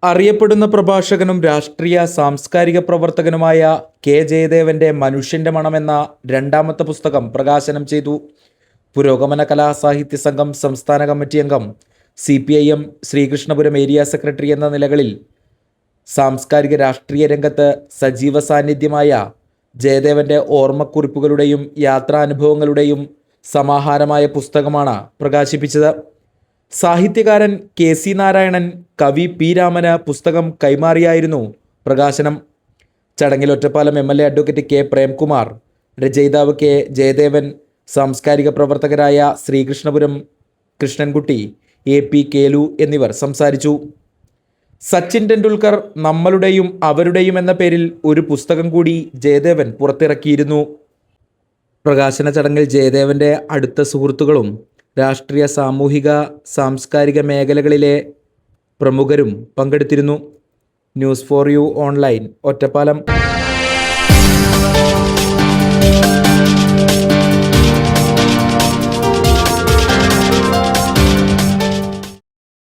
അറിയപ്പെടുന്ന പ്രഭാഷകനും രാഷ്ട്രീയ സാംസ്കാരിക പ്രവർത്തകനുമായ കെ ജയദേവന്റെ മനുഷ്യന്റെ മണം എന്ന രണ്ടാമത്തെ പുസ്തകം പ്രകാശനം ചെയ്തു. പുരോഗമന കലാസാഹിത്യ സംഘം സംസ്ഥാന കമ്മിറ്റി അംഗം, CPIM ശ്രീകൃഷ്ണപുരം ഏരിയ സെക്രട്ടറി എന്ന നിലകളിൽ സാംസ്കാരിക രാഷ്ട്രീയ രംഗത്ത് സജീവ സാന്നിധ്യമായ ജയദേവന്റെ ഓർമ്മക്കുറിപ്പുകളുടെയും യാത്രാനുഭവങ്ങളുടെയും സമാഹാരമായ പുസ്തകമാണ് പ്രകാശിപ്പിച്ചത്. സാഹിത്യകാരൻ KC നാരായണൻ കവി P രാമന് പുസ്തകം കൈമാറിയായിരുന്നു പ്രകാശനം. ചടങ്ങിൽ Ottapalam MLA advocate K Premkumar, രചയിതാവ് K ജയദേവൻ, സാംസ്കാരിക പ്രവർത്തകരായ ശ്രീകൃഷ്ണപുരം കൃഷ്ണൻകുട്ടി, AP കേലു എന്നിവർ സംസാരിച്ചു. സച്ചിൻ ടെണ്ടുൽക്കർ നമ്മളുടെയും അവരുടെയും എന്ന പേരിൽ ഒരു പുസ്തകം കൂടി ജയദേവൻ പുറത്തിറക്കിയിരുന്നു. പ്രകാശന ചടങ്ങിൽ ജയദേവന്റെ അടുത്ത സുഹൃത്തുക്കളും രാഷ്ട്രീയ, സാമൂഹിക, സാംസ്കാരിക മേഖലകളിലെ പ്രമുഖരും പങ്കെടുത്തിരുന്നു. News for you online, Ottapalam.